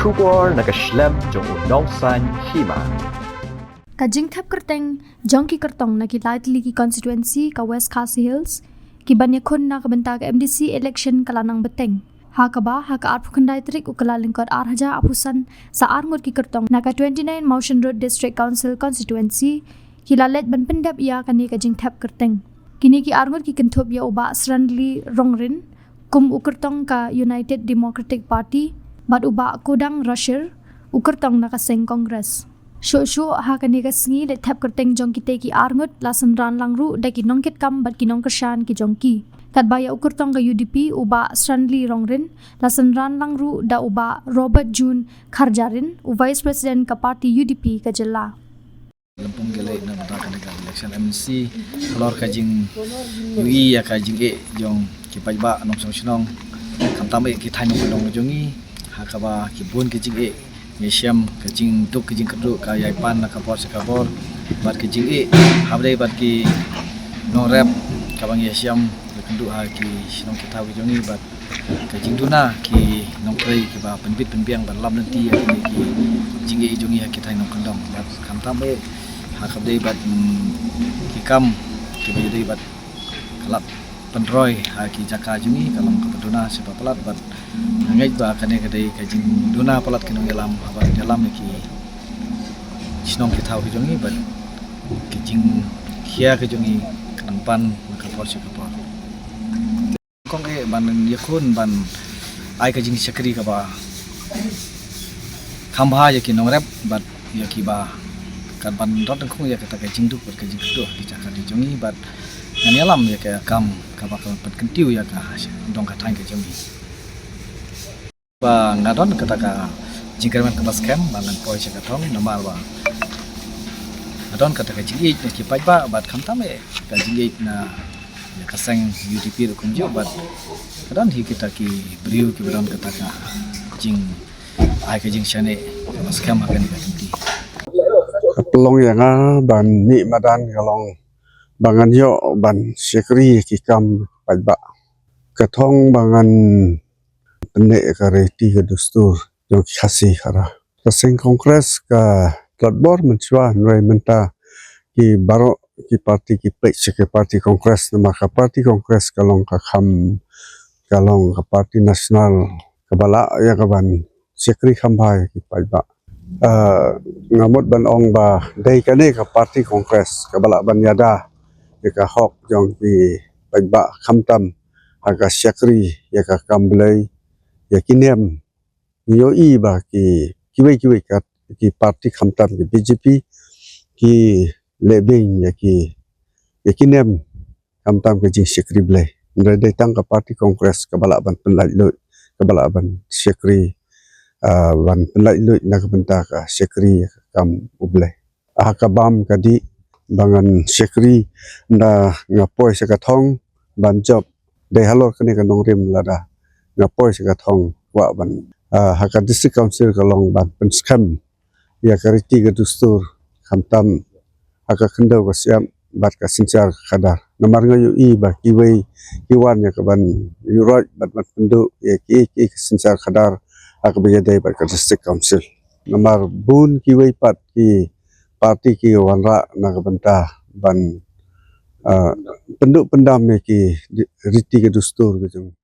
Shubor nakaslem jong unongsan hima. Kajing thap kerteng jongki kertong na ki lightly ki constituency ka West Khasi Hills ki banyakun na kabenta ka MDC election kalanang beteng. Hakaba haka arpu kendai trik ukala lingkod arhaja apusan sa arngot ki kertong na ka 29 Motion Road District Council constituency ki lalet ban pendap ia kani kajing thap kerteng. Kini ki arngot ki kentup ya uba Sranli Rongrin kum ukertong ka United Democratic Party bat uba kudang Russia ukertong na kaseng Kongres. Shu ha kani kasngi le thap kerteng jong kite ki arngot lasan ran langru da ki nongket kam bat ki nongkershan ki jongki. Kat baya ukertong ka UDP uba Sranli Rongrin lasan ran langru da uba Robert June Kharjarin u Vice President ka parti UDP ka jela. Lampung gelai na mata kana election MC lor kajing UI ya kajing jong kipai ba nong song kam tam ki thai nong jongi hakaba ki bun kajing Yesiam kajing tuk kajing keduk ka yaipan na kapor sekabor bat kajing habre bat ki no rap kabang yesiam kenduk ha ki sinong kita jongi bat kajing tuna ki nong prei ki ba penbit penbiang bat lam nanti ya ki jing jongi ha kita nong kendong bat kam tam ha kabde bat ki kam ki jadi bat kelap penroy ha ki jaka jongi kalong kapeduna sepa pelat bat ngai ba kane kadai kajing duna palat kinong dalam apa dalam ki sinong kita jongi bat kajing kia ke jongi kenampan maka porsi kapal kong ban yakun ban ai kajing syakri ka ba khamba ya kinong rap bat ya ki ba kan ban rot kong ya kata kajing duk bat kajing kedua ki cakar di jongi bat ngani alam ya ka kam ka ba pat kentiu ya ka dong ka tang ke jongi ba ngadon kata ka jingkerman ke baskem balan poi sekatong namal ba ngadon kata ka jingi ki pai ba bat kham tame ka jingi na ya kaseng UDP ru kumjo bat kadang hi kita ki beriu ki badan kata ka jing ai ka jing shane baskem ha kan ka tinti pelong yang ban ni madan kalong bangan yo ban sekri ki kam pai ba katong bangan pendek kareti ke dustur yang khasi kara kaseng kongres ka tlatbor menchua nrai menta ki baro ki parti ki pek ke parti kongres nama ka parti kongres kalong ka kham kalong ka parti nasional kabala ya kaban sekri khambai ki paiba ngamut ban ong ba dei kane ka parti kongres kabala ban yada ya ka hok jong ki paiba khamtam aga sekri ya ka kamblai ya kinem yoi ba ki kiwe kat ki parti khamtam ki BJP ki lebing ya kinem khamtam ki jing sekri blai ndai tang ka parti kongres kabala ban penlai lo kabala ban sekri ban penlai lo na ka benta ka sekri kam ublai ka bam kadi bangan sekri na ngapoi sekathong ban job dei halor kane ka nongrim lada ngapoi sekathong wa ban haka district council kalong ban penskam ya kariti ke dustur khamtam haka kendau ka siam bat ka sincar khadar namar ngayu ba kiwei kiwan ya ka ban yuroj bat pendu ya ki sincar khadar haka bejadai bat ka district council namar bun kiwei pat ki parti ki wanra na ka benta ban penduk pendam ki riti ke dustur ke jong